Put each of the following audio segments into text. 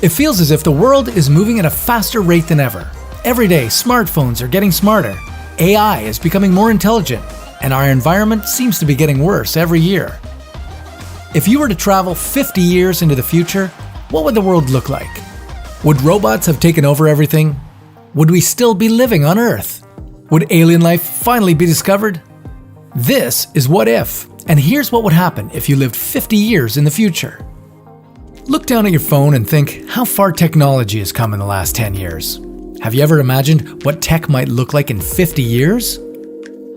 It feels as if the world is moving at a faster rate than ever. Every day, smartphones are getting smarter, AI is becoming more intelligent, and our environment seems to be getting worse every year. If you were to travel 50 years into the future, what would the world look like? Would robots have taken over everything? Would we still be living on Earth? Would alien life finally be discovered? This is What If, and here's what would happen if you lived 50 years in the future. Look down at your phone and think how far technology has come in the last 10 years. Have you ever imagined what tech might look like in 50 years?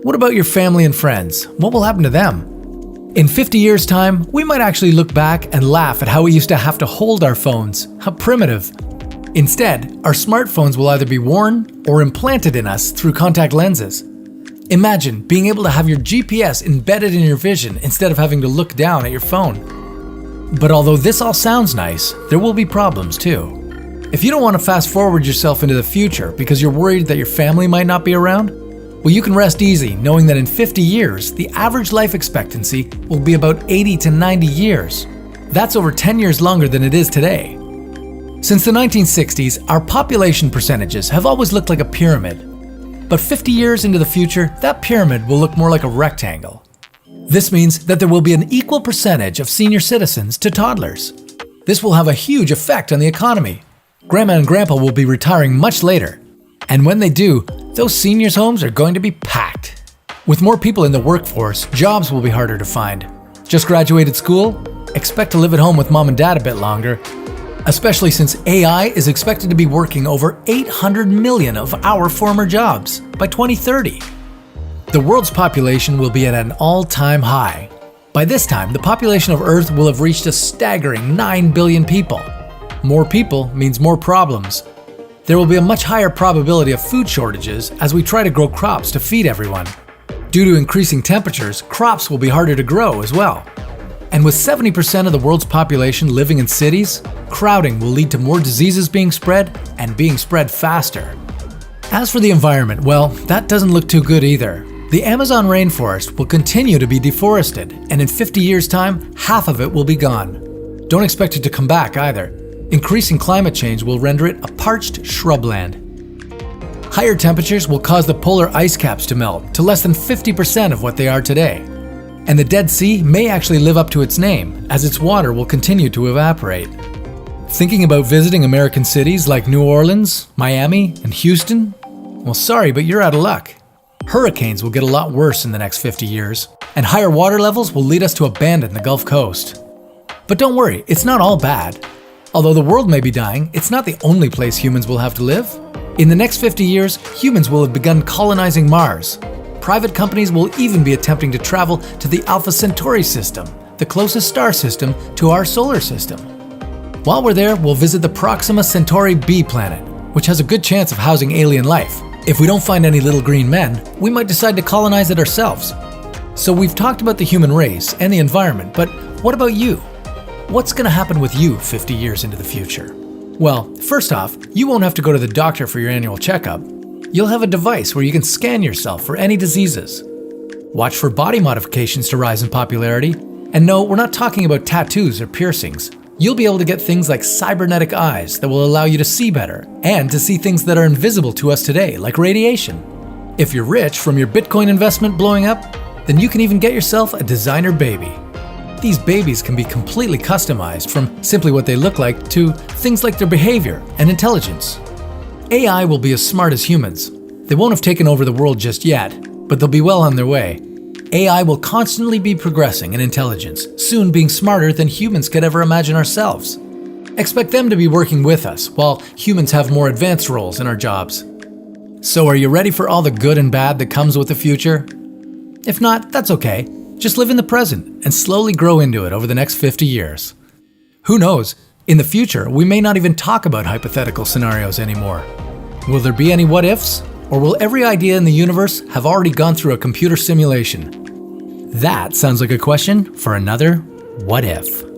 What about your family and friends? What will happen to them? In 50 years' time, we might actually look back and laugh at how we used to have to hold our phones. How primitive. Instead, our smartphones will either be worn or implanted in us through contact lenses. Imagine being able to have your GPS embedded in your vision instead of having to look down at your phone. But although this all sounds nice, there will be problems too. If you don't want to fast forward yourself into the future because you're worried that your family might not be around, well, you can rest easy knowing that in 50 years, the average life expectancy will be about 80 to 90 years. That's over 10 years longer than it is today. Since the 1960s, our population percentages have always looked like a pyramid. But 50 years into the future, that pyramid will look more like a rectangle. This means that there will be an equal percentage of senior citizens to toddlers. This will have a huge effect on the economy. Grandma and Grandpa will be retiring much later. And when they do, those seniors' homes are going to be packed. With more people in the workforce, jobs will be harder to find. Just graduated school? Expect to live at home with mom and dad a bit longer. Especially since AI is expected to be working over 800 million of our former jobs by 2030. The world's population will be at an all-time high. By this time, the population of Earth will have reached a staggering 9 billion people. More people means more problems. There will be a much higher probability of food shortages as we try to grow crops to feed everyone. Due to increasing temperatures, crops will be harder to grow as well. And with 70% of the world's population living in cities, crowding will lead to more diseases being spread and being spread faster. As for the environment, well, that doesn't look too good either. The Amazon rainforest will continue to be deforested, and in 50 years' time, half of it will be gone. Don't expect it to come back either. Increasing climate change will render it a parched shrubland. Higher temperatures will cause the polar ice caps to melt to less than 50% of what they are today. And the Dead Sea may actually live up to its name, as its water will continue to evaporate. Thinking about visiting American cities like New Orleans, Miami, and Houston? Well, sorry, but you're out of luck. Hurricanes will get a lot worse in the next 50 years, and higher water levels will lead us to abandon the Gulf Coast. But don't worry, it's not all bad. Although the world may be dying, it's not the only place humans will have to live. In the next 50 years, humans will have begun colonizing Mars. Private companies will even be attempting to travel to the Alpha Centauri system, the closest star system to our solar system. While we're there, we'll visit the Proxima Centauri B planet, which has a good chance of housing alien life. If we don't find any little green men, we might decide to colonize it ourselves. So we've talked about the human race and the environment, but what about you? What's going to happen with you 50 years into the future? Well, first off, you won't have to go to the doctor for your annual checkup. You'll have a device where you can scan yourself for any diseases. Watch for body modifications to rise in popularity. And no, we're not talking about tattoos or piercings. You'll be able to get things like cybernetic eyes that will allow you to see better and to see things that are invisible to us today, like radiation. If you're rich from your Bitcoin investment blowing up, then you can even get yourself a designer baby. These babies can be completely customized from simply what they look like to things like their behavior and intelligence. AI will be as smart as humans. They won't have taken over the world just yet, but they'll be well on their way. AI will constantly be progressing in intelligence, soon being smarter than humans could ever imagine ourselves. Expect them to be working with us, while humans have more advanced roles in our jobs. So are you ready for all the good and bad that comes with the future? If not, that's okay. Just live in the present and slowly grow into it over the next 50 years. Who knows? In the future, we may not even talk about hypothetical scenarios anymore. Will there be any what-ifs? Or will every idea in the universe have already gone through a computer simulation? That sounds like a question for another What If.